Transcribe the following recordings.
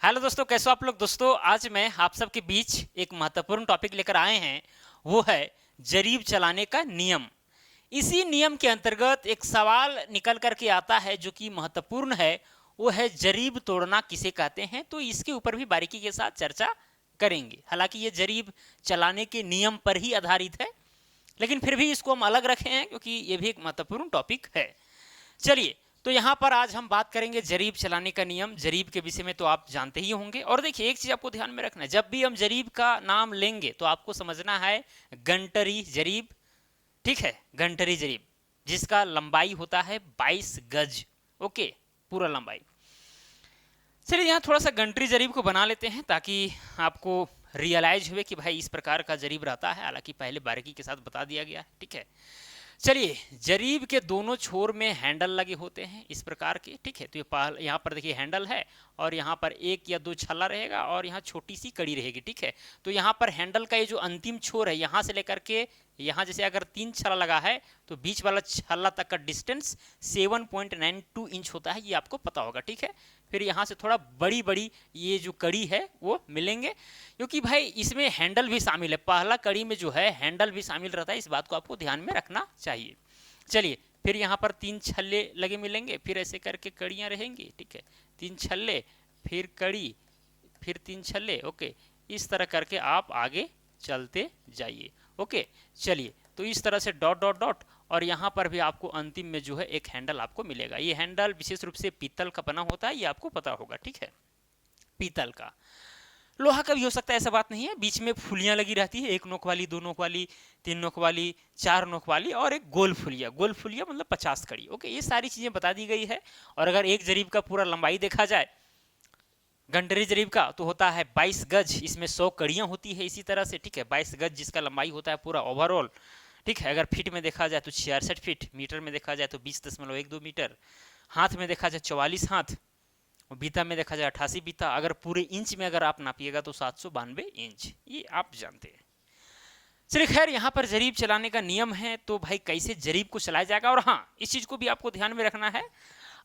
Hello दोस्तों, कैसे हो आप लोग। दोस्तों आज मैं आप सबके बीच एक महत्वपूर्ण टॉपिक लेकर आए हैं। वो है जरीब चलाने का नियम। इसी नियम के अंतर्गत एक सवाल निकल करके आता है जो कि महत्वपूर्ण है। वो है जरीब तोड़ना किसे कहते हैं। तो इसके ऊपर भी बारीकी के साथ चर्चा करेंगे। हालांकि ये जरीब चलाने के नियम पर ही आधारित है, लेकिन फिर भी इसको हम अलग रखे हैं क्योंकि ये भी एक महत्वपूर्ण टॉपिक है। चलिए, तो यहाँ पर आज हम बात करेंगे जरीब चलाने का नियम। जरीब के विषय में तो आप जानते ही होंगे। और देखिए, एक चीज आपको ध्यान में रखना है, जब भी हम जरीब का नाम लेंगे तो आपको समझना है गंटरी जरीब। ठीक है, गंटरी जरीब जिसका लंबाई होता है 22 गज। ओके, पूरा लंबाई। चलिए, यहाँ थोड़ा सा गंटरी जरीब को बना लेते हैं ताकि आपको रियलाइज हुए कि भाई इस प्रकार का जरीब रहता है। हालांकि पहले बारीकी के साथ बता दिया गया है। ठीक है, चलिए, जरीब के दोनों छोर में हैंडल लगे होते हैं इस प्रकार के। ठीक है, तो ये यहाँ पर देखिए हैंडल है और यहाँ पर एक या दो छल्ला रहेगा और यहाँ छोटी सी कड़ी रहेगी। ठीक है, तो यहाँ पर हैंडल का ये जो अंतिम छोर है, यहाँ से लेकर के यहाँ जैसे अगर 3 छल्ला लगा है तो बीच वाला छल्ला तक का डिस्टेंस 7.92 इंच होता है, ये आपको पता होगा। ठीक है, फिर यहाँ से थोड़ा बड़ी बड़ी ये जो कड़ी है वो मिलेंगे, क्योंकि भाई इसमें हैंडल भी शामिल है। पहला कड़ी में जो है हैंडल भी शामिल रहता है, इस बात को आपको ध्यान में रखना चाहिए। चलिए, फिर यहाँ पर 3 छल्ले लगे मिलेंगे, फिर ऐसे करके कड़ियाँ रहेंगी। ठीक है, 3 छल्ले, फिर कड़ी, फिर 3 छल्ले। ओके, इस तरह करके आप आगे चलते जाइए। ओके, चलिए, तो इस तरह से डॉट डॉट डॉट, और यहाँ पर भी आपको अंतिम में जो है एक हैंडल आपको मिलेगा। ये हैंडल विशेष रूप से पीतल का बना होता है, ये आपको पता होगा। ठीक है, पीतल का। लोहा का भी हो सकता है, ऐसा बात नहीं है। बीच में फुलियां लगी रहती है, 1 नोक वाली, 2 नोक वाली, 3 नोक वाली, 4 नोक वाली, और एक गोल फुलिया। गोल फुलिया मतलब 50 कड़ी। ओके, ये सारी चीजें बता दी गई है। और अगर एक जरीब का पूरा लंबाई देखा जाए गंटरी जरीब का, तो होता है 22 गज। इसमें 100 कड़ियां होती है इसी तरह से। ठीक है, 22 गज जिसका लंबाई होता है पूरा ओवरऑल। ठीक है, अगर फीट में देखा जाए तो 66 फीट, मीटर में देखा जाए तो 20.12 मीटर, हाथ में देखा जाए 44 हाथ, और बीता में देखा जाए 88 बीता। अगर पूरे इंच में अगर आप नापिएगा तो 792 इंच, ये आप जानते हैं। चलिए, खैर, यहाँ पर जरीब चलाने का नियम है, तो भाई कैसे जरीब को चलाया जाएगा। और हाँ, इस चीज को भी आपको ध्यान में रखना है,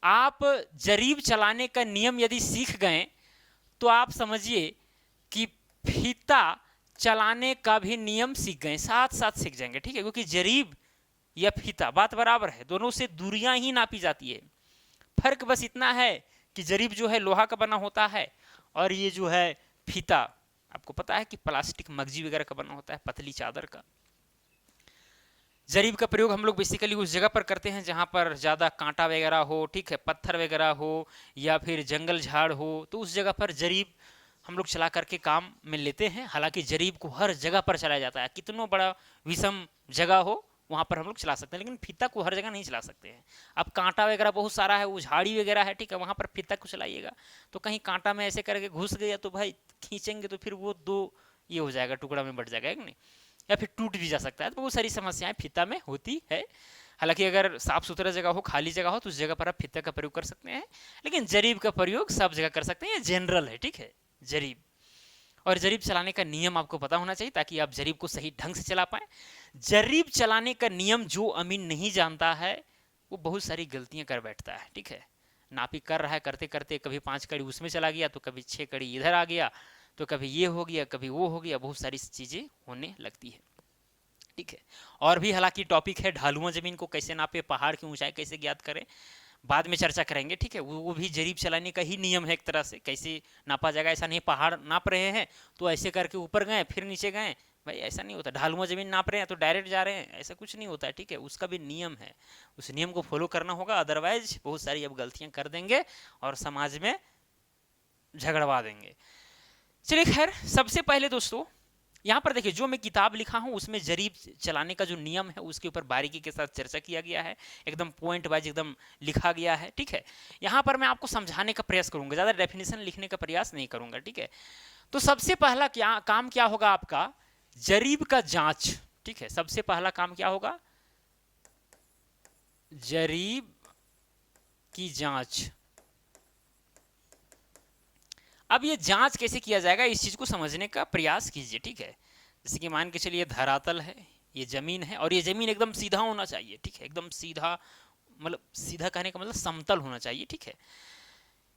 आप जरीब चलाने का नियम यदि सीख गए तो आप समझिए कि फीता चलाने का भी नियम सीख गए, साथ साथ सीख जाएंगे। ठीक है, क्योंकि जरीब या फीता बात बराबर है, दोनों से दूरियां ही नापी जाती है। फर्क बस इतना है कि जरीब जो है लोहा का बना होता है, और ये जो है फीता आपको पता है कि प्लास्टिक मगजी वगैरह का बना होता है, पतली चादर का। जरीब का प्रयोग हम लोग बेसिकली उस जगह पर करते हैं जहां पर ज़्यादा कांटा वगैरह हो। ठीक है, पत्थर वगैरह हो या फिर जंगल झाड़ हो, तो उस जगह पर जरीब हम लोग चला करके काम में लेते हैं। हालांकि जरीब को हर जगह पर चलाया जाता है, कितना बड़ा विषम जगह हो वहां पर हम लोग चला सकते हैं, लेकिन फीता को हर जगह नहीं चला सकते हैं। अब कांटा वगैरह बहुत सारा है, वो झाड़ी वगैरह है, ठीक है, वहां पर फीता को चलाइएगा तो कहीं कांटा में ऐसे करके घुस गया तो भाई खींचेंगे तो फिर वो दो ये हो जाएगा, टुकड़ा में बढ़ जाएगा, है कि नहीं, या फिर टूट भी जा सकता है। तो बहुत सारी समस्याएं फीता में होती है। हालांकि अगर साफ सुथरा जगह हो, खाली जगह हो, तो उस जगह पर आप फीता का प्रयोग कर सकते हैं, लेकिन जरीब का प्रयोग सब जगह कर सकते हैं। ये जनरल है। ठीक है, जरीब और जरीब चलाने का नियम आपको पता होना चाहिए ताकि आप जरीब को सही ढंग से चला पाए। जरीब चलाने का नियम जो अमीन नहीं जानता है वो बहुत सारी गलतियां कर बैठता है। ठीक है, नापी कर रहा है, करते करते कभी 5 कड़ी उसमें चला गया, तो कभी 6 कड़ी इधर आ गया, तो कभी ये हो गया, कभी वो हो गया, बहुत सारी चीजें होने लगती है। ठीक है, और भी हालांकि टॉपिक है, ढालुआ जमीन को कैसे नापे, पहाड़ की ऊंचाई कैसे ज्ञात करें, बाद में चर्चा करेंगे। ठीक है, वो भी जरीब चलाने का ही नियम है एक तरह से, कैसे नापा जाएगा। ऐसा नहीं पहाड़ नाप रहे हैं तो ऐसे करके ऊपर गए फिर नीचे गए, भाई ऐसा नहीं होता। ढालुआ जमीन नाप रहे हैं तो डायरेक्ट जा रहे हैं, ऐसा कुछ नहीं होता है। ठीक है, उसका भी नियम है, उस नियम को फॉलो करना होगा, अदरवाइज बहुत सारी अब गलतियां कर देंगे और समाज में झगड़वा देंगे। चलिए, खैर, सबसे पहले दोस्तों यहाँ पर देखिए, जो मैं किताब लिखा हूँ उसमें जरीब चलाने का जो नियम है उसके ऊपर बारीकी के साथ चर्चा किया गया है, एकदम पॉइंट वाइज एकदम लिखा गया है। ठीक है, यहाँ पर मैं आपको समझाने का प्रयास करूंगा, ज़्यादा डेफिनेशन लिखने का प्रयास नहीं करूंगा। ठीक है, तो सबसे पहला क्या काम क्या होगा आपका, जरीब का जांच। ठीक है, सबसे पहला काम क्या होगा, जरीब की जांच। अब ये जांच कैसे किया जाएगा, इस चीज को समझने का प्रयास कीजिए। ठीक है, जैसे कि मान के चलिए धरातल है, ये जमीन है, और ये जमीन एकदम सीधा होना चाहिए। ठीक है, एकदम सीधा, मतलब सीधा कहने का मतलब समतल होना चाहिए। ठीक है,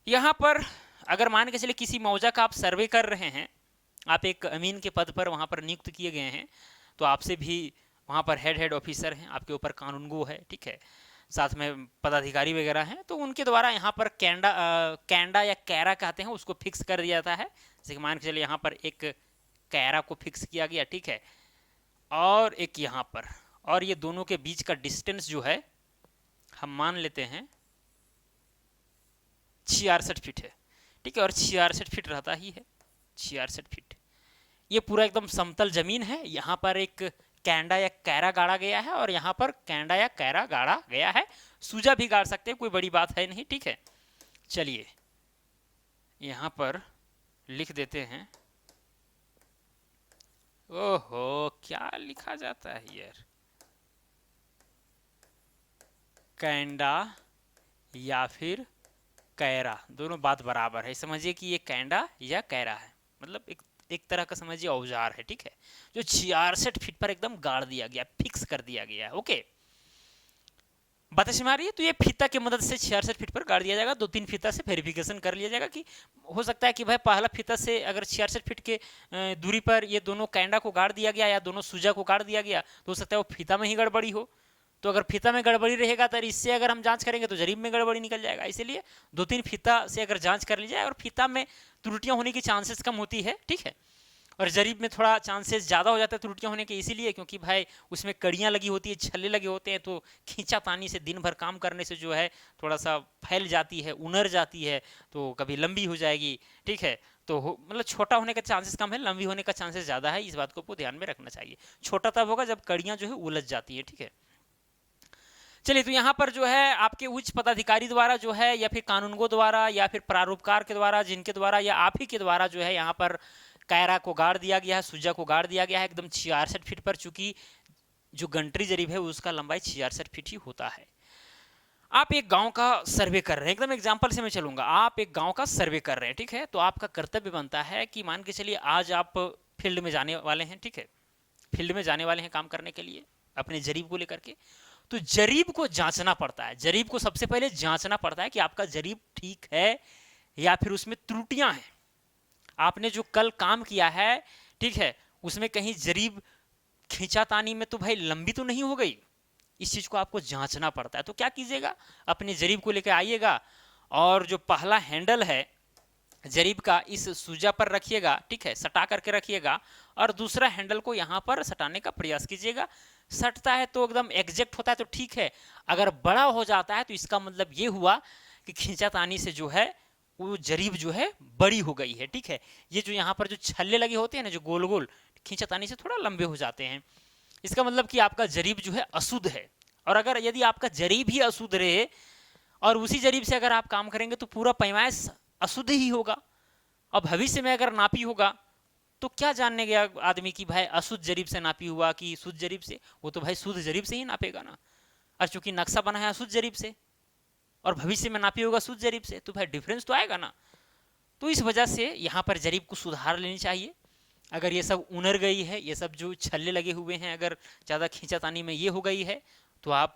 यहाँ पर अगर मान के चलिए किसी मौजा का आप सर्वे कर रहे हैं, आप एक अमीन के पद पर वहाँ पर नियुक्त किए गए हैं, तो आपसे भी वहाँ पर हेड ऑफिसर हैं, आपके ऊपर कानूनगो है, ठीक है, साथ में पदाधिकारी वगैरह हैं, तो उनके द्वारा यहाँ पर कैंडा या कैरा कहते हैं उसको फिक्स कर दिया जाता है। जैसे कि मान के चलिए यहाँ पर एक कैरा को फिक्स किया गया, ठीक है, और एक यहाँ पर, और ये दोनों के बीच का डिस्टेंस जो है हम मान लेते हैं 66 फीट है, ठीक है, और 66 फीट रहता ही है, 66 फीट। ये पूरा एकदम समतल जमीन है, यहाँ पर एक कैंडा या कैरा गाड़ा गया है और यहाँ पर कैंडा या कैरा गाड़ा गया है। सूजा भी गाड़ सकते हैं, कोई बड़ी बात है नहीं, ठीक है। चलिए यहाँ पर लिख देते हैं, ओहो क्या लिखा जाता है यार, कैंडा या फिर कैरा, दोनों बात बराबर है। समझिए कि ये कैंडा या कैरा है, मतलब एक तरह का समझिए औजार है, ठीक है, जो 66 फीट पर एकदम गाड़ दिया गया, फिक्स कर दिया गया है। ओके, बात समझ आ रही है? तो ये फीता की मदद से 66 फीट पर गाड़ दिया जाएगा। 2-3 फीता से वेरिफिकेशन कर लिया जाएगा कि हो सकता है कि भाई पहला फीता से अगर 66 फीट के दूरी पर ये दोनों कैंडा को गाड़ दिया गया या दोनों सूजा को गाड़ दिया गया, तो हो सकता है वो फीता में ही गड़बड़ी हो। तो अगर फीता में गड़बड़ी रहेगा तो इससे अगर हम जांच करेंगे तो जरीब में गड़बड़ी निकल जाएगा। इसीलिए 2-3 फीता से अगर जांच कर ली जाए, और फीता में त्रुटियां होने की चांसेस कम होती है, ठीक है, और जरीब में थोड़ा चांसेस ज़्यादा हो जाता है त्रुटियां होने के, इसीलिए क्योंकि भाई उसमें कड़ियाँ लगी होती है, छल्ले लगे होते हैं, तो खींचा तानी से दिन भर काम करने से जो है थोड़ा सा फैल जाती है, उनर जाती है, तो कभी लंबी हो जाएगी, ठीक है। तो मतलब छोटा होने का चांसेस कम है, लंबी होने का चांसेस ज़्यादा है। इस बात को ध्यान में रखना चाहिए। छोटा तब होगा जब कड़ियाँ जो है उलझ जाती है, ठीक है। चलिए, तो यहाँ पर जो है आपके उच्च पदाधिकारी द्वारा जो है, या फिर कानूनगो द्वारा, या फिर प्रारूपकार के द्वारा, जिनके द्वारा या आप ही के द्वारा जो है यहाँ पर कैरा को गाड़ दिया गया है, सूजा को गाड़ दिया गया है एकदम 66 फीट पर, चूंकि जो गंटरी जरीब है उसका लंबाई 66 फीट ही होता है। आप एक गांव का सर्वे कर रहे हैं, एकदम एग्जांपल से मैं चलूंगा, आप एक गांव का सर्वे कर रहे हैं, ठीक है, तो आपका कर्तव्य बनता है कि मान के चलिए आज आप फील्ड में जाने वाले हैं, ठीक है, फील्ड में जाने वाले हैं काम करने के लिए अपने जरीब को लेकर के। तो जरीब को जांचना पड़ता है, जरीब को सबसे पहले जांचना पड़ता है कि आपका जरीब ठीक है या फिर उसमें त्रुटियां हैं। आपने जो कल काम किया है, ठीक है, उसमें कहीं जरीब खींचातानी में तो भाई लंबी तो नहीं हो गई, इस चीज को आपको जांचना पड़ता है। तो क्या कीजिएगा, अपने जरीब को लेकर आइएगा और जो पहला हैंडल है जरीब का इस सूजा पर रखिएगा, ठीक है, सटा करके रखिएगा, और दूसरा हैंडल को यहाँ पर सटाने का प्रयास कीजिएगा। सटता है तो एकदम एग्जैक्ट होता है तो ठीक है, अगर बड़ा हो जाता है तो इसका मतलब ये हुआ कि खींचातानी से जो है वो जरीब जो है बड़ी हो गई है, ठीक है। ये जो यहाँ पर जो छल्ले लगे होते हैं ना, जो गोल गोल, खींचातानी से थोड़ा लंबे हो जाते हैं, इसका मतलब कि आपका जरीब जो है अशुद्ध है। और अगर यदि आपका जरीब ही अशुद्ध रहे और उसी जरीब से अगर आप काम करेंगे तो पूरा पैमाइश अशुद्ध ही होगा। अब भविष्य में अगर नापी होगा तो क्या जानने गया आदमी कि भाई अशुद्ध जरीब से नापी हुआ कि शुद्ध जरीब से, वो तो भाई शुद्ध जरीब से ही नापेगा ना। और चूंकि नक्शा बना है अशुद्ध जरीब से और भविष्य में नापी होगा शुद्ध जरीब से, तो भाई डिफरेंस तो आएगा ना। तो इस वजह से यहाँ पर जरीब को सुधार लेनी चाहिए। अगर ये सब उनर गई है, ये सब जो छल्ले लगे हुए हैं अगर ज़्यादा खींचातानी में ये हो गई है, तो आप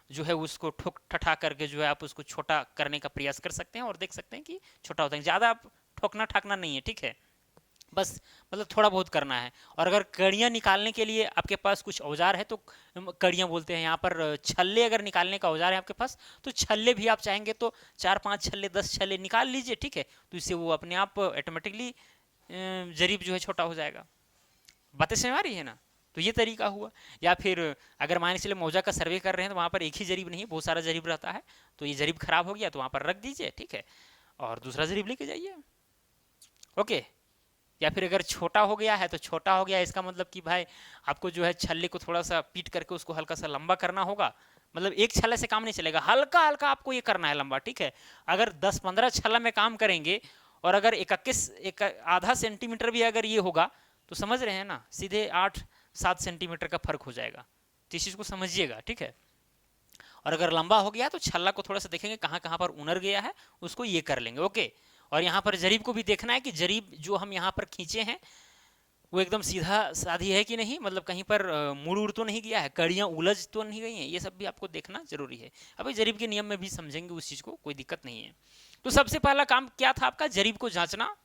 जो है उसको ठोक ठठा करके जो है आप उसको छोटा करने का प्रयास कर सकते हैं और देख सकते हैं कि छोटा होता है। ज़्यादा आप ठोकना ठाकना नहीं है, ठीक है, बस मतलब थोड़ा बहुत करना है। और अगर कड़ियाँ निकालने के लिए आपके पास कुछ औजार है तो कड़ियाँ बोलते हैं यहाँ पर, छल्ले अगर निकालने का औजार है आपके पास तो छल्ले भी आप चाहेंगे तो 4-5 छल्ले 10 छल्ले निकाल लीजिए, ठीक है, तो इससे वो अपने आप ऑटोमेटिकली जरीब जो है छोटा हो जाएगा। बातें समझ आ रही है ना। तो ये तरीका हुआ। या फिर अगर मान के चले मौजा का सर्वे कर रहे हैं तो वहाँ पर एक ही जरीब नहीं बहुत सारा जरीब रहता है, तो ये जरीब खराब हो गया तो वहाँ पर रख दीजिए, ठीक है, और दूसरा जरीब लेके जाइए। ओके। या फिर अगर छोटा हो गया है तो छोटा हो गया, इसका मतलब कि भाई आपको जो है छल्ले को थोड़ा सा पीट करके उसको हल्का सा लंबा करना होगा। मतलब एक छल्ले से काम नहीं चलेगा, हल्का हल्का आपको ये करना है लंबा, ठीक है। अगर 10-15 छल्ला में काम करेंगे और अगर 21 आधा सेंटीमीटर भी अगर ये होगा तो समझ रहे हैं ना, सीधे 8-7 सेंटीमीटर का फर्क हो जाएगा। तो इस चीज़ को समझिएगा, ठीक है। और अगर लंबा हो गया तो छल्ला को थोड़ा सा देखेंगे कहाँ कहाँ पर उनर गया है, उसको ये कर लेंगे। ओके। और यहाँ पर जरीब को भी देखना है कि जरीब जो हम यहाँ पर खींचे हैं वो एकदम सीधा साधी है कि नहीं, मतलब कहीं पर मुड़ उड़ तो नहीं गया है, कड़ियाँ उलझ तो नहीं गई हैं, ये सब भी आपको देखना जरूरी है। अभी जरीब के नियम में भी समझेंगे उस चीज़ को, कोई दिक्कत नहीं है। तो सबसे पहला काम क्या था आपका, जरीब को जांचना।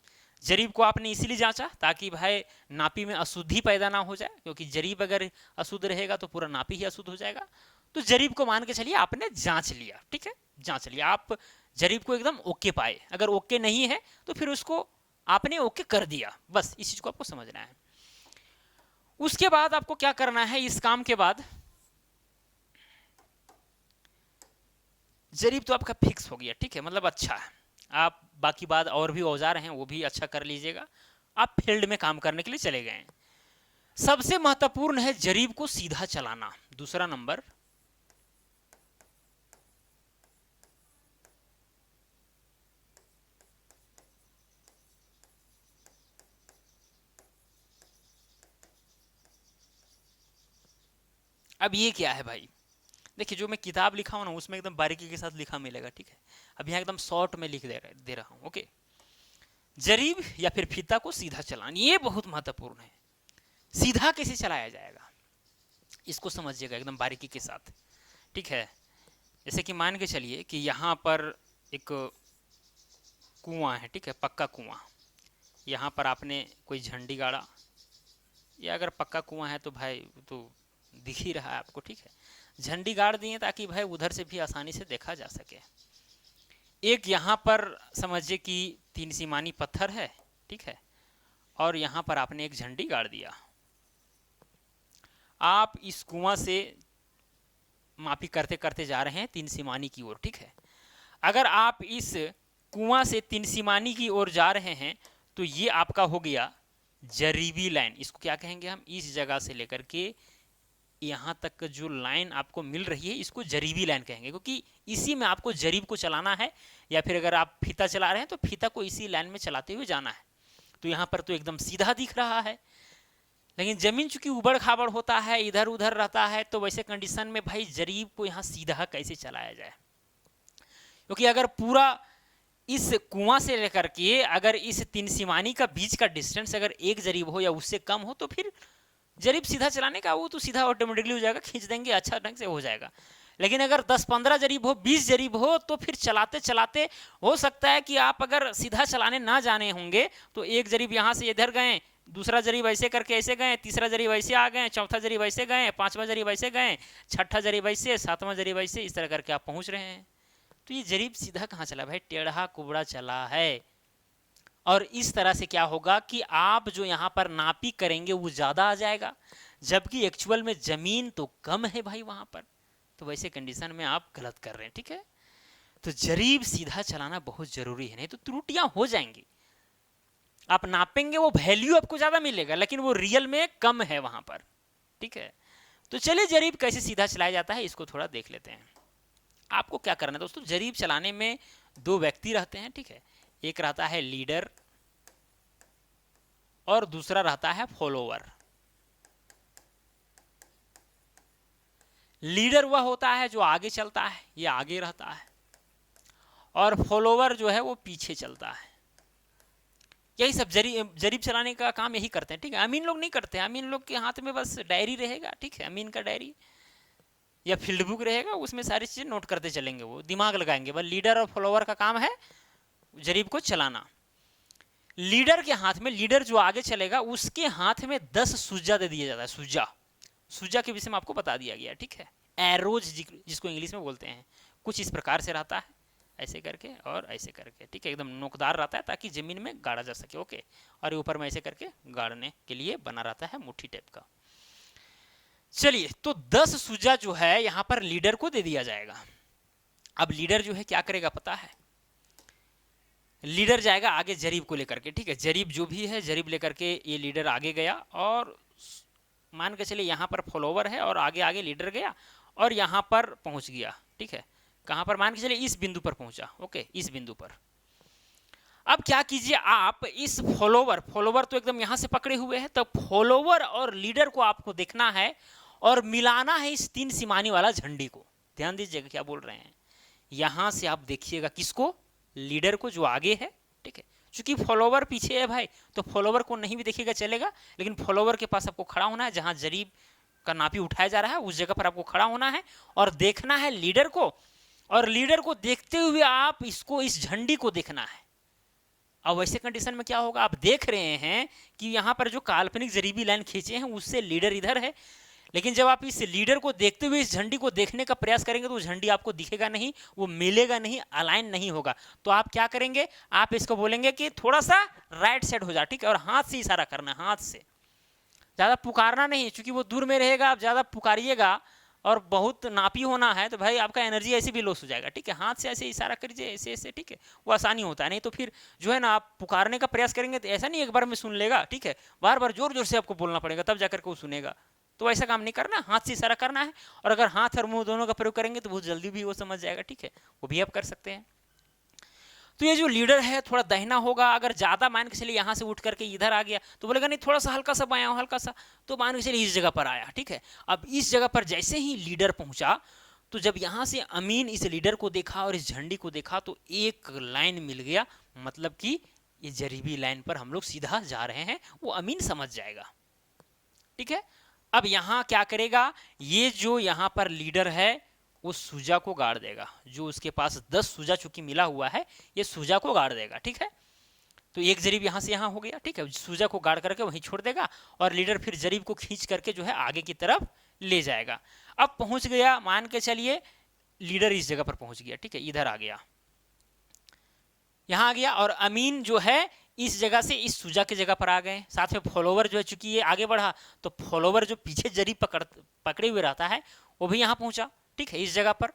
जरीब को आपने इसीलिए जांचा ताकि भाई नापी में अशुद्धि पैदा ना हो जाए, क्योंकि जरीब अगर अशुद्ध रहेगा तो पूरा नापी ही अशुद्ध हो जाएगा। तो जरीब को मान के चलिए आपने जांच लिया, ठीक है, जांच लिया आप, जरीब को एकदम ओके पाए। अगर ओके नहीं है तो फिर उसको आपने ओके कर दिया, बस इस चीज को आपको समझना है। उसके बाद आपको क्या करना है, इस काम के बाद जरीब तो आपका फिक्स हो गया, ठीक है, मतलब अच्छा है। आप बाकी बात और भी औजार हैं वो भी अच्छा कर लीजिएगा। आप फील्ड में काम करने के लिए चले गए। सबसे महत्वपूर्ण है जरीब को सीधा चलाना, दूसरा नंबर। अब ये क्या है भाई, देखिए जो मैं किताब लिखा हूं ना उसमें एकदम बारीकी के साथ लिखा मिलेगा, ठीक है। अब यहाँ एकदम शॉर्ट में लिख दे रहा हूं, ओके। जरीब या फिर फीता को सीधा चलाना, ये बहुत महत्वपूर्ण है। सीधा कैसे चलाया जाएगा इसको समझिएगा एकदम बारीकी के साथ, ठीक है। जैसे कि मान के चलिए कि यहाँ पर एक कुआं है, ठीक है, पक्का कुआं। यहाँ पर आपने कोई झंडी गाड़ा, या अगर पक्का कुआं है तो भाई तो दिख ही रहा है आपको, ठीक है। झंडी गाड़ दिए ताकि भाई उधर से भी आसानी से देखा जा सके। एक यहाँ पर समझिए कि 3 सीमानी पत्थर है, ठीक है, और यहाँ पर आपने एक झंडी गाड़ दिया। आप इस कुआं से मापी करते करते जा रहे हैं 3 सीमानी की ओर, ठीक है। अगर आप इस कुआं से 3 सीमानी की ओर जा रहे हैं तो ये आपका हो गया जरीबी लाइन। इसको क्या कहेंगे हम, इस जगह से लेकर के यहाँ तक जो लाइन आपको मिल रही है इसको जरीबी लाइन कहेंगे, क्योंकि इसी में आपको जरीब को चलाना है। या फिर अगर आप फीता चला रहे हैं तो फीता को इसी लाइन में चलाते हुए जाना है। तो यहाँ पर तो एकदम सीधा दिख रहा है, लेकिन जमीन चूंकि उबड़ खाबड़ होता है, इधर उधर रहता है, तो वैसे कंडीशन में भाई जरीब को यहाँ सीधा कैसे चलाया जाए। क्योंकि अगर पूरा इस कुआं से लेकर के अगर इस 3 सीमानी का बीच का डिस्टेंस अगर 1 जरीब हो या उससे कम हो तो फिर जरीब सीधा चलाने का वो तो सीधा ऑटोमेटिकली हो जाएगा, खींच देंगे, अच्छा ढंग से हो जाएगा। लेकिन अगर 10-15 जरीब हो, 20 जरीब हो, तो फिर चलाते चलाते हो सकता है कि आप अगर सीधा चलाने ना जाने होंगे तो एक जरीब यहाँ से इधर गए, दूसरा जरीब ऐसे करके ऐसे गए, तीसरा जरीब ऐसे आ गए, चौथा जरीब ऐसे गए, पांचवा जरीब ऐसे गए, छठा जरीब ऐसे, सातवां जरीब ऐसे, इस तरह करके आप पहुंच रहे हैं। तो ये जरीब सीधा कहाँ चला भाई, टेढ़ा कुबड़ा चला है। और इस तरह से क्या होगा कि आप जो यहाँ पर नापी करेंगे वो ज़्यादा आ जाएगा, जबकि एक्चुअल में ज़मीन तो कम है भाई वहाँ पर। तो वैसे कंडीशन में आप गलत कर रहे हैं, ठीक है। तो जरीब सीधा चलाना बहुत ज़रूरी है, नहीं तो त्रुटियां हो जाएंगी। आप नापेंगे वो वैल्यू आपको ज़्यादा मिलेगा, लेकिन वो रियल में कम है वहाँ पर, ठीक है। तो चलिए जरीब कैसे सीधा चलाया जाता है इसको थोड़ा देख लेते हैं। आपको क्या करना है दोस्तों, जरीब चलाने में 2 व्यक्ति रहते हैं, ठीक है। एक रहता है लीडर और दूसरा रहता है फॉलोवर। लीडर वह होता है जो आगे चलता है, ये आगे रहता है, और फॉलोवर जो है वो पीछे चलता है। यही सब जरीब चलाने का काम यही करते हैं, ठीक है। अमीन लोग नहीं करते, अमीन लोग के हाथ में बस डायरी रहेगा, ठीक है, अमीन का डायरी या फील्ड बुक रहेगा, उसमें सारी चीज़ें नोट करते चलेंगे, वो दिमाग लगाएंगे। बस लीडर और फॉलोवर का काम है जरीब को चलाना। लीडर के हाथ में, लीडर जो आगे चलेगा उसके हाथ में 10 सुजा दे दिया जाता है। सुजा, सुजा के विषय में आपको बता दिया गया, ठीक है। एरोज जिसको इंग्लिश में बोलते हैं, कुछ इस प्रकार से रहता है, ऐसे करके और ऐसे करके, ठीक है, एकदम नोकदार रहता है ताकि जमीन में गाड़ा जा सके, ओके। और ये ऊपर में ऐसे करके गाड़ने के लिए बना रहता है, मुट्ठी टाइप का। चलिए, तो 10 सुजा जो है यहाँ पर लीडर को दे दिया जाएगा। अब लीडर जो है क्या करेगा पता है, लीडर जाएगा आगे जरीब को लेकर के, ठीक है। जरीब जो भी है जरीब लेकर के ये लीडर आगे गया, और मान के चलिए यहाँ पर फॉलोवर है और आगे आगे लीडर गया और यहाँ पर पहुंच गया, ठीक है। कहाँ पर, मान के चलिए इस बिंदु पर पहुंचा, ओके, इस बिंदु पर। अब क्या कीजिए, आप इस फॉलोवर तो एकदम यहाँ से पकड़े हुए हैं, तो फॉलोवर और लीडर को आपको देखना है और मिलाना है इस 3 सीमानी वाला झंडी को। ध्यान दीजिएगा क्या बोल रहे हैं, यहां से आप देखिएगा किसको, लीडर को जो आगे है, ठीक है। चूंकि फॉलोवर पीछे है भाई, तो फॉलोवर को नहीं भी देखिएगा चलेगा, लेकिन फॉलोवर के पास आपको खड़ा होना है, जहां जरीब का नापी उठाया जा रहा है उस जगह पर आपको खड़ा होना है और देखना है लीडर को, और लीडर को देखते हुए आप इसको, इस झंडी को देखना है। अब वैसे कंडीशन में क्या होगा, आप देख रहे हैं कि यहाँ पर जो काल्पनिक जरीबी लाइन खींचे हैं उससे लीडर इधर है, लेकिन जब आप इस लीडर को देखते हुए इस झंडी को देखने का प्रयास करेंगे तो झंडी आपको दिखेगा नहीं, वो मिलेगा नहीं, अलाइन नहीं होगा। तो आप क्या करेंगे, आप इसको बोलेंगे कि थोड़ा सा राइट साइड हो जा, ठीक है, और हाथ से इशारा करना है, हाथ से, ज़्यादा पुकारना नहीं, क्योंकि वो दूर में रहेगा, आप ज़्यादा पुकारिएगा और बहुत नापी होना है तो भाई आपका एनर्जी ऐसे भी लॉस हो जाएगा, ठीक है। हाथ से ऐसे इशारा करिए, ऐसे ऐसे, ठीक है, वो आसानी होता है। नहीं तो फिर जो है ना, आप पुकारने का प्रयास करेंगे तो ऐसा नहीं एक बार में सुन लेगा, ठीक है, बार बार जोर जोर से आपको बोलना पड़ेगा तब जाकर के वो सुनेगा। तो ऐसा काम नहीं करना, हाथ से इशारा करना है, और अगर हाथ और मुंह दोनों का प्रयोग करेंगे तो बहुत जल्दी भी वो समझ जाएगा, ठीक है, वो भी आप कर सकते हैं। तो ये जो लीडर है थोड़ा दहिना होगा, अगर ज़्यादा मान के चलिए यहाँ से उठ करके इधर आ गया तो बोलेगा नहीं थोड़ा सा हल्का सा बायां, हल्का सा, तो मान के चलिए इस जगह पर आया, ठीक है। अब इस जगह पर जैसे ही लीडर पहुंचा, तो जब यहाँ से अमीन इस लीडर को देखा और इस झंडी को देखा तो एक लाइन मिल गया, मतलब कि ये जरीबी लाइन पर हम लोग सीधा जा रहे हैं, वो अमीन समझ जाएगा, ठीक है। अब यहाँ क्या करेगा, ये जो यहाँ पर लीडर है वो सूजा को गाड़ देगा, जो उसके पास 10 सूजा चूंकि मिला हुआ है ये सूजा को गाड़ देगा, ठीक है। तो एक जरीब यहाँ से यहाँ हो गया, ठीक है, सूजा को गाड़ करके वहीं छोड़ देगा और लीडर फिर जरीब को खींच करके जो है आगे की तरफ ले जाएगा। अब पहुंच गया, मान के चलिए लीडर इस जगह पर पहुंच गया, ठीक है, इधर आ गया, यहाँ आ गया, और अमीन जो है इस जगह से इस सूजा की जगह पर आ गए। साथ में फॉलोवर जो है, चूंकि ये आगे बढ़ा तो फॉलोवर जो पीछे जरीब पकड़े हुए रहता है वो भी यहाँ पहुंचा, ठीक है, इस जगह पर।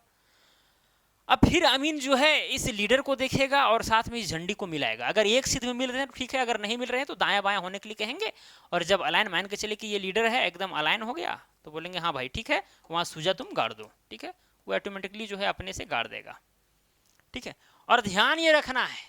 अब फिर अमीन जो है इस लीडर को देखेगा और साथ में इस झंडी को मिलाएगा। अगर एक सिद्ध में मिल रहे हैं तो ठीक है, अगर नहीं मिल रहे हैं तो दायां बायां होने के लिए कहेंगे, और जब अलाइन मान के चले कि ये लीडर है एकदम अलाइन हो गया तो बोलेंगे हाँ भाई ठीक है, वहां सूजा तुम गाड़ दो, ठीक है, वो ऑटोमेटिकली जो है अपने से गाड़ देगा, ठीक है। और ध्यान ये रखना है,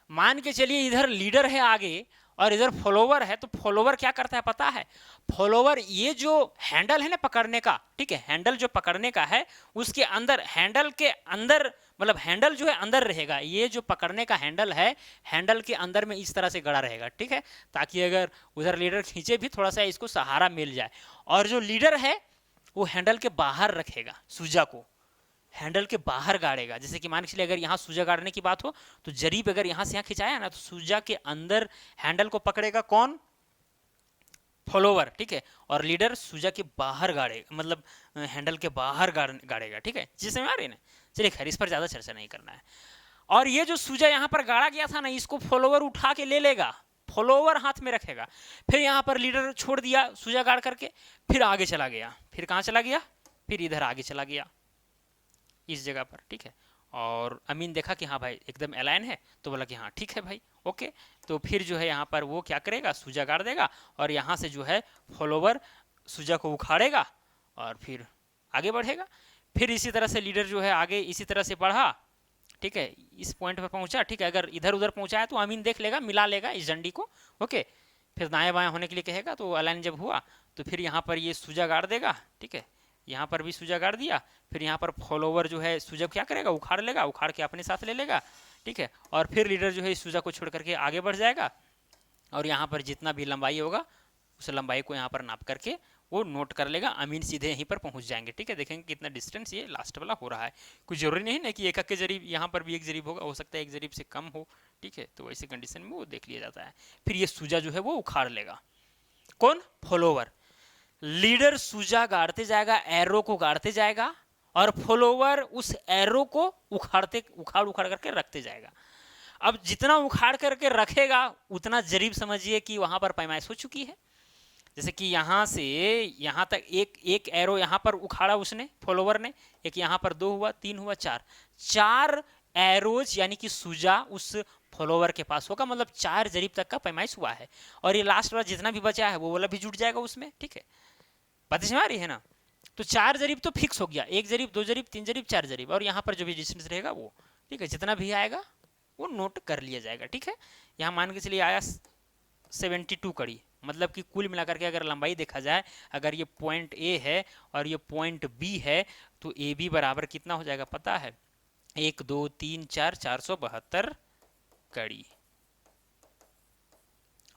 मान के चलिए इधर लीडर है आगे और इधर फॉलोवर है, तो फॉलोवर क्या करता है पता है, फॉलोवर ये जो हैंडल है ना पकड़ने का, ठीक है, हैंडल जो पकड़ने का है उसके अंदर, हैंडल के अंदर, मतलब हैंडल जो है अंदर रहेगा, ये जो पकड़ने का हैंडल है हैंडल के अंदर में इस तरह से गड़ा रहेगा, ठीक है, ताकि अगर उधर लीडर खींचे भी थोड़ा सा इसको सहारा मिल जाए। और जो लीडर है वो हैंडल के बाहर रखेगा, सूजा को हैंडल के बाहर गाड़ेगा। जैसे कि मान के चलिए अगर यहाँ सूजा गाड़ने की बात हो तो जरीब अगर यहाँ से यहाँ खिंचाया ना तो सूजा के अंदर हैंडल को पकड़ेगा कौन, फॉलोवर, ठीक है, और लीडर सूजा के बाहर गाड़ेगा, मतलब हैंडल के बाहर गाड़ेगा, ठीक है, जिस समय आ रही है ना। चलिए खैर इस पर ज्यादा चर्चा नहीं करना है। और ये जो सूजा यहाँ पर गाड़ा गया था ना, इसको फॉलोवर उठा के ले लेगा, फॉलोवर हाथ में रखेगा, फिर यहाँ पर लीडर छोड़ दिया सूजा गाड़ करके, फिर आगे चला गया, फिर कहाँ चला गया, फिर इधर आगे चला गया इस जगह पर, ठीक है। और अमीन देखा कि हाँ भाई एकदम अलाइन है, तो बोला कि हाँ ठीक है भाई ओके। तो फिर जो है यहाँ पर वो क्या करेगा, सूजा गाड़ देगा और यहाँ से जो है फॉलोवर सूजा को उखाड़ेगा और फिर आगे बढ़ेगा। फिर इसी तरह से लीडर जो है आगे इसी तरह से बढ़ा, ठीक है, इस पॉइंट पर पहुंचा, ठीक है, अगर इधर उधर पहुंचा है तो अमीन देख लेगा, मिला लेगा इस झंडी को, ओके, फिर दाएं बाएं होने के लिए कहेगा, तो अलाइन जब हुआ तो फिर यहाँ पर ये सूजा गाड़ देगा, ठीक है, यहाँ पर भी सूजा गाड़ दिया, फिर यहाँ पर फॉलोवर जो है सूजा क्या करेगा, उखाड़ लेगा, उखाड़ के अपने साथ ले लेगा, ठीक है, और फिर लीडर जो है इस सूजा को छोड़ करके आगे बढ़ जाएगा और यहाँ पर जितना भी लंबाई होगा उस लंबाई को यहाँ पर नाप करके वो नोट कर लेगा, अमीन सीधे यहीं पर पहुंच जाएंगे, ठीक है। देखेंगे कितना डिस्टेंस ये लास्ट वाला हो रहा है, कुछ जरूरी नहीं ना कि एक के जरीब, यहाँ पर भी एक जरीब होगा, हो सकता है एक जरीब से कम हो, ठीक है, तो ऐसी कंडीशन में वो देख लिया जाता है। फिर ये सूजा जो है वो उखाड़ लेगा, कौन, फॉलोवर। लीडर सूजा गाड़ते जाएगा, एरो को गाड़ते जाएगा और फॉलोवर उस एरो को उखाड़ उखाड़ करके रखते जाएगा। अब जितना उखाड़ करके रखेगा उतना जरीब समझिए कि वहां पर पैमाइश हो चुकी है। जैसे कि यहाँ से यहाँ तक एक एरो यहाँ पर उखाड़ा उसने, फॉलोवर ने, एक यहाँ पर 2 हुआ, 3 हुआ, 4 एरोज यानी कि सूजा उस फॉलोवर के पास होगा, मतलब 4 जरीब तक का पैमाइश हुआ है। और ये लास्ट वाला जितना भी बचा है वो वाला भी जुट जाएगा उसमें, ठीक है, बात समझ आ रही है ना। तो 4 जरीब तो फिक्स हो गया, 1 जरीब, 2 जरीब, 3 जरीब, 4 जरीब, और यहाँ पर जो भी डिस्टेंस रहेगा वो, ठीक है, जितना भी आएगा वो नोट कर लिया जाएगा, ठीक है। यहाँ मान के चलिए आया 72 कड़ी, मतलब कि कुल मिलाकर के अगर लंबाई देखा जाए, अगर ये पॉइंट ए है और ये पॉइंट बी है तो ए बी बराबर कितना हो जाएगा पता है, 1 2 3 4 472 कड़ी,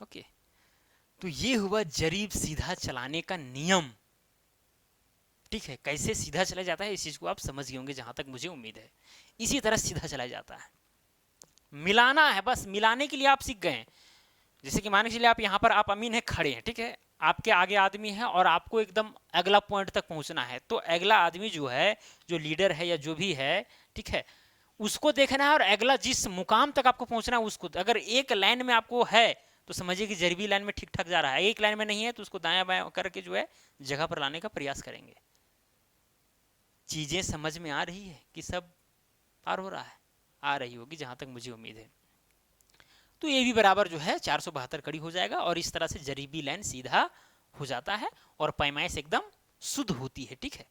ओके, तो ये हुआ जरीब सीधा चलाने का नियम। ठीक है, कैसे सीधा चला जाता है इस चीज को आप समझ गए होंगे जहां तक मुझे उम्मीद है। इसी तरह सीधा चला जाता है। मिलाना है, बस मिलाने के लिए आप सीख गए हैं। जैसे कि मान के चलिए आप यहाँ पर आप अमीन है खड़े हैं, ठीक है, आपके आगे आदमी है और आपको एकदम अगला पॉइंट तक पहुंचना है, तो अगला आदमी जो है, जो लीडर है या जो भी है, ठीक है, उसको देखना है और अगला जिस मुकाम तक आपको पहुंचना है उसको, अगर एक लाइन में आपको है तो समझिए कि जरीबी लाइन में ठीक ठाक जा रहा है, एक लाइन में नहीं है तो उसको दायां बायां करके जो है जगह पर लाने का प्रयास करेंगे। चीजें समझ में आ रही है कि सब पार हो रहा है? आ रही होगी जहां तक मुझे उम्मीद है। तो ये भी बराबर जो है 472 कड़ी हो जाएगा और इस तरह से जरीबी लाइन सीधा हो जाता है और पैमाइश एकदम शुद्ध होती है। ठीक है,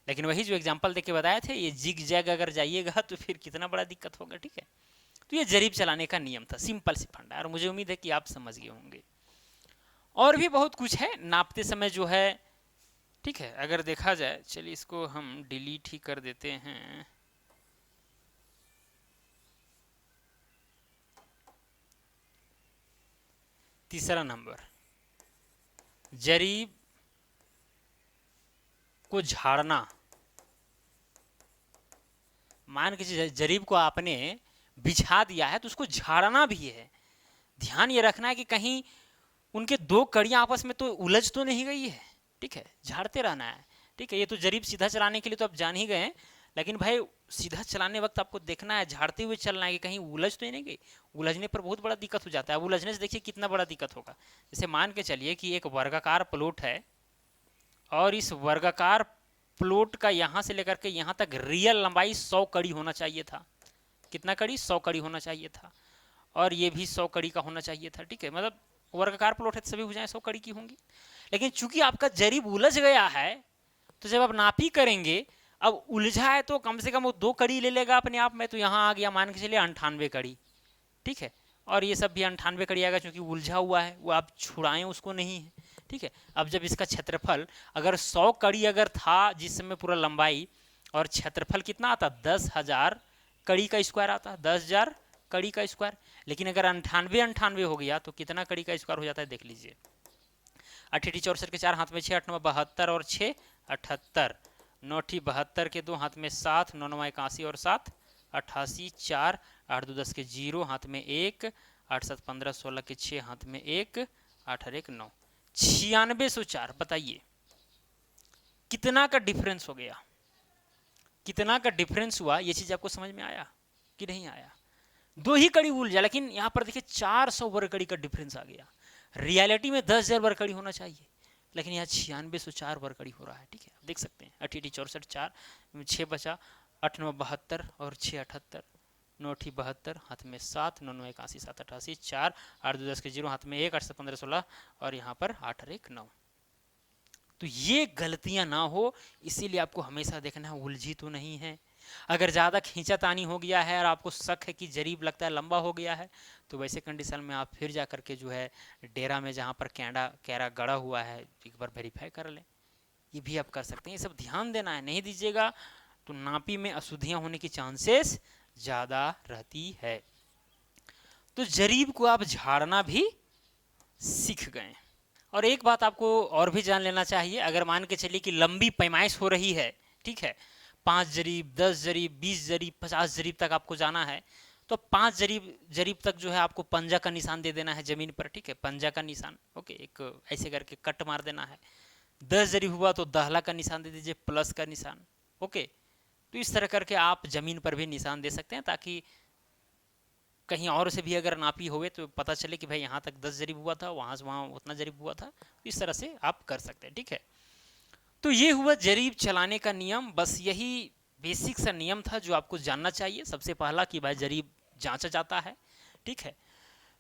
लेकिन वही जो एग्जांपल देके बताए थे, ये जिग जैग अगर जाइएगा तो फिर कितना बड़ा दिक्कत होगा। ठीक है, तो ये जरीब चलाने का नियम था, सिंपल सी फंडा, और मुझे उम्मीद है कि आप समझ गए होंगे। और भी बहुत कुछ है नापते समय जो है। ठीक है, अगर देखा जाए, चलिए इसको हम डिलीट ही कर देते हैं। तीसरा नंबर, जरीब को झाड़ना। मान के जरीब को आपने बिछा दिया है तो उसको झाड़ना भी है। ध्यान ये रखना है कि कहीं उनके दो कड़ियां आपस में तो उलझ तो नहीं गई है। ठीक है, झाड़ते रहना है। ठीक है, ये तो जरीब सीधा चलाने के लिए तो आप जान ही गए, लेकिन भाई सीधा चलाने वक्त आपको देखना है, झाड़ते हुए चलना है कि कहीं उलझ तो नहीं गई। उलझने पर बहुत बड़ा दिक्कत हो जाता है। अब उलझने से देखिए कितना बड़ा दिक्कत होगा। जैसे मान के चलिए कि एक वर्गाकार प्लॉट है और इस वर्गाकार प्लॉट का यहां से लेकर के यहां तक रियल लंबाई 100 कड़ी होना चाहिए था। कितना कड़ी? 100 कड़ी होना चाहिए था। और ये भी 100 कड़ी का होना चाहिए था। ठीक है, मतलब वर्गाकार प्लॉट है तो सभी भुजाएं 100 कड़ी की होंगी। लेकिन चूंकि आपका जरीब उलझ गया है, तो जब आप नापी करेंगे, अब उलझा है तो कम से कम वो 2 कड़ी ले लेगा अपने आप में, तो यहाँ आ गया मान के चलिए 98 कड़ी। ठीक है, और ये सब भी 98 कड़ी आएगा क्योंकि उलझा हुआ है, वो आप छुड़ाएं उसको नहीं है। ठीक है, अब जब इसका क्षेत्रफल अगर 100 कड़ी अगर था जिस समय पूरा लंबाई, और क्षेत्रफल कितना आता? 10,000 कड़ी का स्क्वायर आता, 10,000 कड़ी का स्क्वायर। लेकिन अगर 98 हो गया तो कितना कड़ी का स्क्वायर हो जाता है देख लीजिए। 8 64 के 4 हाथ में 6, 8 9 72 और 6 78, 9 72 के 2 हाथ में 7, 9 9 81 और 7 88, 4 8 2 10 के 0 हाथ में 1, 8 7 15 16 के 6 हाथ में 1, 8 और 1 9, 9604। बताइए कितना का डिफरेंस हो गया? कितना का डिफरेंस हुआ? ये चीज आपको समझ में आया कि नहीं आया? 2 ही कड़ी उलझा, लेकिन यहां पर देखिए 400 वर्ग कड़ी का डिफरेंस आ गया। रियलिटी में 10,000 वर्ग कड़ी होना चाहिए, लेकिन यहाँ 9604 वर्ग कड़ी हो रहा है। ठीक है, देख सकते हैं 8 64 4 6 बचा, 8 9 72 और 6 78, 9 72 हाथ में 7, 9 9 81 7 88, 4 8 2 10 के 0 हाथ में 1, 8 7 15 16 और यहाँ पर 8 और 1 9। तो ये गलतियां ना हो इसीलिए आपको हमेशा देखना है उलझी तो नहीं है। अगर ज़्यादा खींचातानी हो गया है और आपको शक है कि जरीब लगता है लंबा हो गया है, तो वैसे कंडीशन में आप फिर जा करके जो है डेरा में जहाँ पर कैरा गड़ा हुआ है एक बार वेरीफाई कर लें। ये भी आप कर सकते हैं। ये सब ध्यान देना है, नहीं दीजिएगा तो नापी में अशुद्धियाँ होने की चांसेस ज़्यादा रहती है। तो जरीब को आप झाड़ना भी सीख गए। और एक बात आपको और भी जान लेना चाहिए, अगर मान के चलिए कि लंबी पैमाइश हो रही है, ठीक है, 5 जरीब 10 जरीब 20 जरीब 50 जरीब तक आपको जाना है, तो 5 जरीब तक जो है आपको पंजा का निशान दे देना है जमीन पर। ठीक है, पंजा का निशान, ओके, एक ऐसे करके कट मार देना है। 10 जरीब हुआ तो दहला का निशान दे दीजिए, प्लस का निशान। ओके, तो इस तरह करके आप जमीन पर भी निशान दे सकते हैं, ताकि कहीं और से भी अगर नापी हुए तो पता चले कि भाई यहाँ तक 10 जरीब हुआ था, वहाँ से वहाँ उतना जरीब हुआ था। इस तरह से आप कर सकते हैं। ठीक है, तो ये हुआ जरीब चलाने का नियम। बस यही बेसिक सा नियम था जो आपको जानना चाहिए। सबसे पहला कि भाई जरीब जांचा जाता है। ठीक है,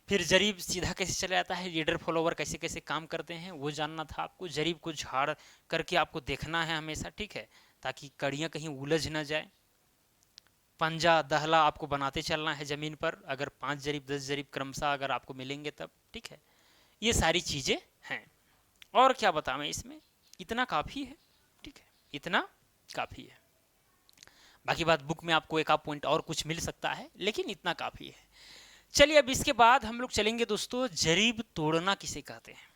फिर जरीब सीधा कैसे चला जाता है, लीडर फॉलोवर कैसे कैसे काम करते हैं वो जानना था आपको। जरीब को झाड़ करके आपको देखना है हमेशा। ठीक है, ताकि कड़ियाँ कहीं उलझ ना जाए। पंजा दहला आपको बनाते चलना है जमीन पर, अगर 5 जरीब 10 जरीब क्रमशः अगर आपको मिलेंगे तब। ठीक है, ये सारी चीजें हैं। और क्या बताएं इसमें, इतना काफी है। ठीक है, इतना काफी है। बाकी बात बुक में आपको एक आध पॉइंट और कुछ मिल सकता है, लेकिन इतना काफी है। चलिए अब इसके बाद हम लोग चलेंगे दोस्तों, जरीब तोड़ना किसे कहते हैं।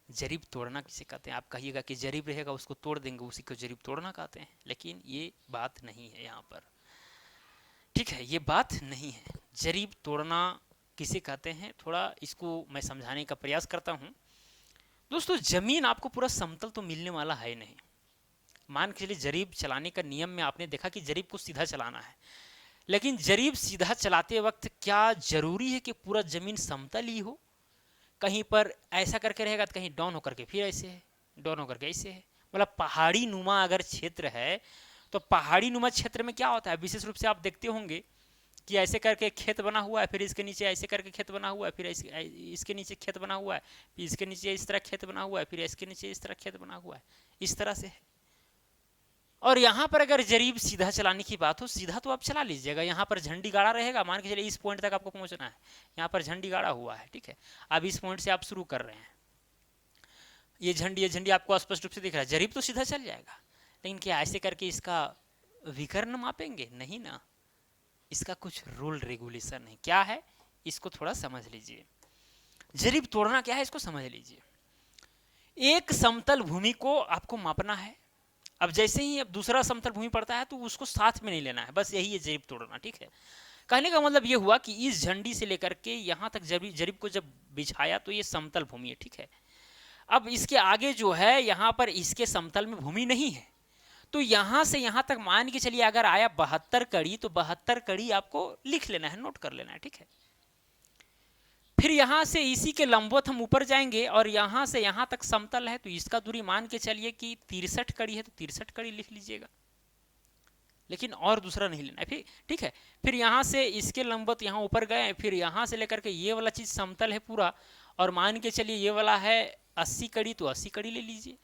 जरीब तोड़ना किसे कहते हैं। आप कहिएगा कि जरीब रहेगा उसको तोड़ देंगे, उसी को जरीब तोड़ना कहते हैं, लेकिन ये बात नहीं है यहाँ पर, ठीक है, ये बात नहीं है। जरीब तोड़ना किसे कहते हैं, थोड़ा इसको मैं समझाने का प्रयास करता हूँ। दोस्तों जमीन आपको पूरा समतल तो मिलने वाला है नहीं। मान के चलिए जरीब चलाने का नियम में आपने देखा कि जरीब को सीधा चलाना है, लेकिन जरीब सीधा चलाते वक्त क्या जरूरी है कि पूरा जमीन समतल ही हो? कहीं पर ऐसा करके रहेगा तो कहीं डाउन होकर के फिर ऐसे है, डाउन होकर के ऐसे है। मतलब पहाड़ी नुमा अगर क्षेत्र है तो पहाड़ी नुमा क्षेत्र में क्या होता है, विशेष रूप से आप देखते होंगे कि ऐसे करके खेत बना हुआ है, फिर इसके नीचे ऐसे करके खेत बना हुआ है, फिर इसके नीचे खेत बना हुआ है, फिर इसके नीचे इस तरह खेत बना हुआ है, फिर इसके नीचे इस तरह खेत बना हुआ है, इस तरह से है। और यहाँ पर अगर जरीब सीधा चलाने की बात हो, सीधा तो आप चला लीजिएगा, यहाँ पर झंडी गाड़ा रहेगा, मान के चलिए इस पॉइंट तक आपको पहुंचना है, यहाँ पर झंडी गाड़ा हुआ है, ठीक है। अब इस पॉइंट से आप शुरू कर रहे हैं, ये झंडी आपको स्पष्ट रूप से दिख रहा है, जरीब तो सीधा चल जाएगा, लेकिन क्या ऐसे करके इसका विकर्ण मापेंगे? नहीं ना, इसका कुछ रूल रेगुलेशन है। क्या है, इसको थोड़ा समझ लीजिए। जरीब तोड़ना क्या है इसको समझ लीजिए। एक समतल भूमि को आपको मापना है, अब जैसे ही अब दूसरा समतल भूमि पड़ता है तो उसको साथ में नहीं लेना है, बस यही है जरीब तोड़ना, ठीक है। कहने का मतलब ये हुआ कि इस झंडी से लेकर के यहाँ तक जरीब को जब बिछाया तो ये समतल भूमि है, ठीक है। अब इसके आगे जो है यहाँ पर इसके समतल में भूमि नहीं है, तो यहाँ से यहाँ तक मान के चलिए अगर आया 72 कड़ी, तो 72 कड़ी आपको लिख लेना है, नोट कर लेना है, ठीक है। फिर यहाँ से इसी के लंबवत हम ऊपर जाएंगे और यहाँ से यहाँ तक समतल है, तो इसका दूरी मान के चलिए कि 63 कड़ी है, तो 63 कड़ी लिख लीजिएगा, लेकिन और दूसरा नहीं लेना है, फिर ठीक है। फिर यहाँ से इसके लंबवत यहाँ ऊपर गए, फिर यहाँ से लेकर के ये वाला चीज़ समतल है पूरा, और मान के चलिए ये वाला है 80 कड़ी, तो 80 कड़ी ले लीजिए।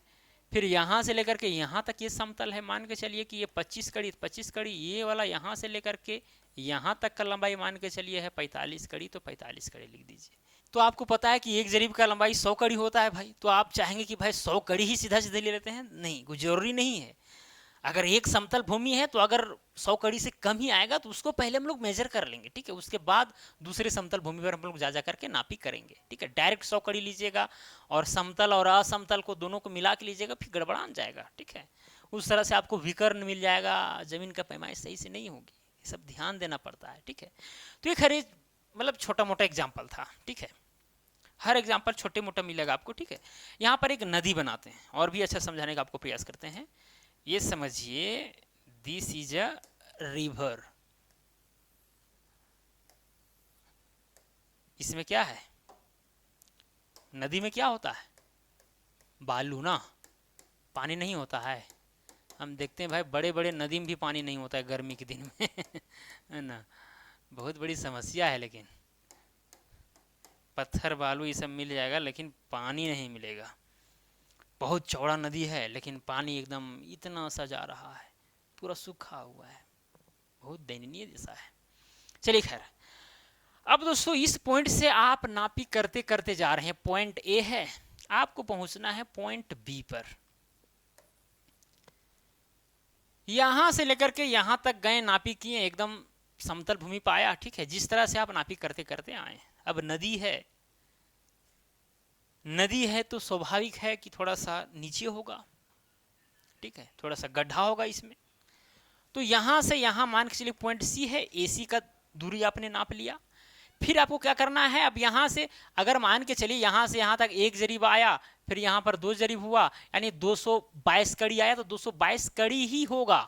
फिर यहाँ से लेकर के यहाँ तक ये समतल है, मान के चलिए कि ये 25 कड़ी, 25 कड़ी, ये वाला यहाँ से लेकर के यहाँ तक का लंबाई मान के चलिए है 45 कड़ी, तो 45 कड़ी लिख दीजिए। तो आपको पता है कि एक जरीब का लंबाई 100 कड़ी होता है भाई, तो आप चाहेंगे कि भाई 100 कड़ी ही सीधा सीधे ले लेते हैं? नहीं, कोई जरूरी नहीं है। अगर एक समतल भूमि है तो अगर 100 कड़ी से कम ही आएगा तो उसको पहले हम लोग मेजर कर लेंगे, ठीक है, उसके बाद दूसरे समतल भूमि पर हम लोग जा करके नापी करेंगे, ठीक है। डायरेक्ट 100 कड़ी लीजिएगा और समतल और असमतल को दोनों को मिला के लीजिएगा, फिर गड़बड़ा जाएगा, ठीक है। उस तरह से आपको विकर्ण मिल जाएगा, जमीन का पैमाइश सही से नहीं होगी, ये सब ध्यान देना पड़ता है, ठीक है। तो ये खरे मतलब छोटा मोटा एग्जाम्पल था, ठीक है, हर एग्जाम्पल छोटे मोटा मिलेगा आपको, ठीक है। यहाँ पर एक नदी बनाते हैं और भी अच्छा समझाने का आपको प्रयास करते हैं। ये समझिए, दिस इज अ रिवर, इसमें क्या है, नदी में क्या होता है, बालू ना, पानी नहीं होता है। हम देखते हैं भाई बड़े बड़े नदी में भी पानी नहीं होता है गर्मी के दिन में है ना, बहुत बड़ी समस्या है। लेकिन पत्थर बालू ये सब मिल जाएगा, लेकिन पानी नहीं मिलेगा। बहुत चौड़ा नदी है लेकिन पानी एकदम इतना सा जा रहा है, पूरा सूखा हुआ है, बहुत दयनीय जैसा है। चलिए खैर, अब दोस्तों इस पॉइंट से आप नापी करते करते जा रहे हैं, पॉइंट ए है, आपको पहुंचना है पॉइंट बी पर। यहां से लेकर के यहां तक गए, नापी किए, एकदम समतल भूमि पाया, ठीक है, जिस तरह से आप नापी करते करते आए। अब नदी है, नदी है तो स्वाभाविक है कि थोड़ा सा नीचे होगा, ठीक है, थोड़ा सा गड्ढा होगा इसमें। तो यहां से यहां मान के चलिए पॉइंट सी है, एसी का दूरी आपने नाप लिया। फिर आपको क्या करना है, अब यहां से अगर मान के चलिए यहां से यहां तक एक जरीब आया, फिर यहां पर 2 जरीब हुआ, यानी 222 कड़ी आया, तो 222 कड़ी ही होगा,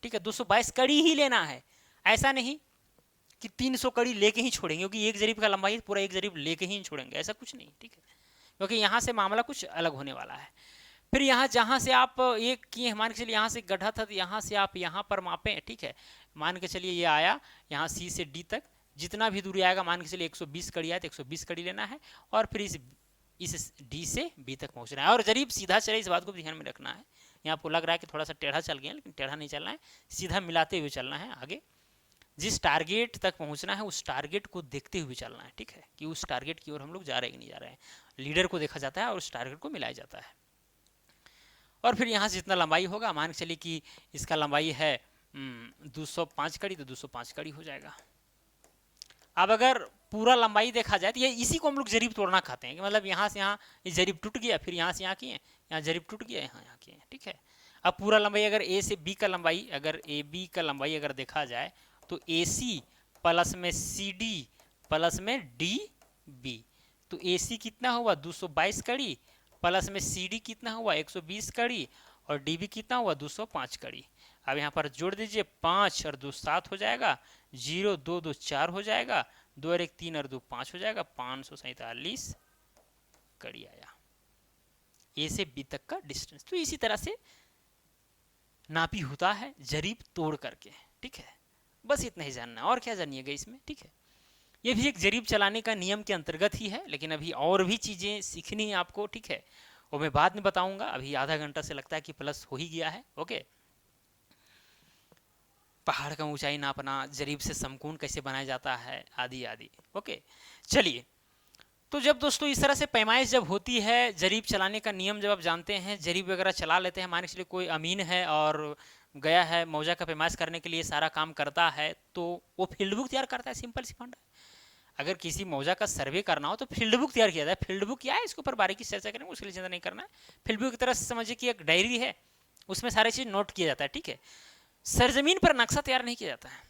ठीक है, 222 कड़ी ही लेना है। ऐसा नहीं कि 300 कड़ी लेके ही छोड़ेंगे, क्योंकि एक जरीब का लंबाई पूरा एक जरीब लेके ही छोड़ेंगे, ऐसा कुछ नहीं, ठीक है, क्योंकि यहाँ से मामला कुछ अलग होने वाला है। फिर यहाँ जहाँ से आप एक किए, मान के चलिए यहाँ से गड्ढा था, तो यहाँ से आप यहाँ पर मापें, ठीक है, मान के चलिए ये आया यहाँ सी से डी तक, जितना भी दूरी आएगा मान के चलिए 120 कड़ी आए तो 120 कड़ी लेना है, और फिर इस डी से बी तक पहुँचना है। और जरीब सीधा चले, इस बात को ध्यान में रखना है। यहाँ आपको लग रहा है कि थोड़ा सा टेढ़ा चल गया, लेकिन टेढ़ा नहीं चलना है, सीधा मिलाते हुए चलना है आगे। जिस टारगेट तक पहुंचना है उस टारगेट को देखते हुए चलना है, ठीक है, कि उस टारगेट की ओर हम लोग जा रहे हैं कि नहीं जा रहे हैं। लीडर को देखा जाता है और उस टारगेट को मिलाया जाता है। और फिर यहाँ से जितना लंबाई होगा, मान के चलिए कि इसका लंबाई है 205 कड़ी, तो 205 कड़ी हो जाएगा। अब अगर पूरा लंबाई देखा जाए तो ये इसी को हम लोग जरीब तोड़ना कहते हैं कि मतलब यहाँ से यहाँ ये जरीब टूट गया, फिर यहाँ से यहाँ किए, यहाँ जरीब टूट गया, यहाँ किए, ठीक है। अब पूरा लंबाई अगर ए से बी का लंबाई, अगर ए बी का लंबाई अगर देखा जाए तो ए सी प्लस में सी डी प्लस में डी बी, तो ए सी कितना हुआ 222 कड़ी, प्लस में सी डी कितना हुआ 120 कड़ी, और डी बी कितना हुआ 205 कड़ी। अब यहाँ पर जोड़ दीजिए, 5 और 2 7 हो जाएगा, 0 2 2 4 हो जाएगा, 2 और 1 3 और 2 5 हो जाएगा, 547 कड़ी आया ए से बी तक का डिस्टेंस। तो इसी तरह से नापी होता है जरीब तोड़ करके, ठीक है। बस इतना ही जानना, और क्या जानिएगा इसमें, ठीक है। ये भी एक जरीब चलाने का नियम के अंतर्गत ही है, लेकिन अभी और भी चीज़ें सीखनी है आपको, ठीक है, वो मैं बाद में बताऊंगा। अभी आधा घंटा से लगता है कि प्लस हो ही गया है, ओके। पहाड़ का ऊंचाई नापना, जरीब से समकोण कैसे बनाया जाता है, आदि आदि, ओके। चलिए, तो जब दोस्तों इस तरह से पैमाइश जब होती है, जरीब चलाने का नियम जब आप जानते हैं, जरीब वगैरह चला लेते हैं, मान के चलिए कोई अमीन है और गया है मौजा का पैमाइश करने के लिए, सारा काम करता है, तो वो फील्ड बुक तैयार करता है, सिंपल सी फंड है। अगर किसी मौजा का सर्वे करना हो तो फील्ड बुक तैयार किया जाए। फील्ड बुक क्या है, इसके ऊपर बारीकी से चर्चा करेंगे, उसके लिए चिंता नहीं करना है। फील्ड बुक की तरह से समझिए कि एक डायरी है, उसमें सारी चीज़ नोट किया जाता है, ठीक है। सरजमीन पर नक्शा तैयार नहीं किया जाता है।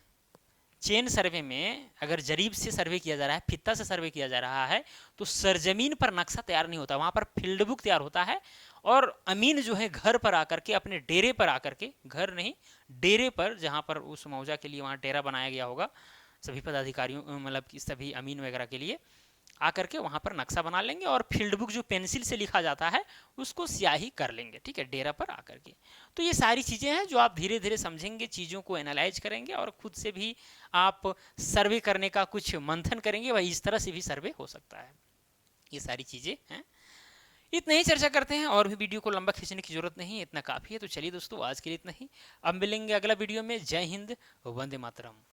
चेन सर्वे में अगर जरीब से सर्वे किया जा रहा है, फित्ता से सर्वे किया जा रहा है, तो सरजमीन पर नक्शा तैयार नहीं होता, वहां पर फील्ड बुक तैयार होता है। और अमीन जो है घर पर आकर के, अपने डेरे पर आकर के, घर नहीं डेरे पर, जहां पर उस मौजा के लिए वहां डेरा बनाया गया होगा सभी पदाधिकारियों, मतलब कि सभी अमीन वगैरह के लिए, आकर के वहां पर नक्शा बना लेंगे, और फील्ड बुक जो पेंसिल से लिखा जाता है उसको स्याही कर लेंगे, ठीक है, डेरा पर आकर के। तो ये सारी चीज़ें हैं जो आप धीरे धीरे समझेंगे, चीज़ों को एनालाइज करेंगे, और खुद से भी आप सर्वे करने का कुछ मंथन करेंगे, वही इस तरह से भी सर्वे हो सकता है। ये सारी चीज़ें हैं, इतना ही चर्चा करते हैं, और भी वीडियो को लंबा खींचने की जरूरत नहीं है, इतना काफ़ी है। तो चलिए दोस्तों, आज के लिए इतना ही, अब मिलेंगे अगला वीडियो में। जय हिंद, वंदे मातरम।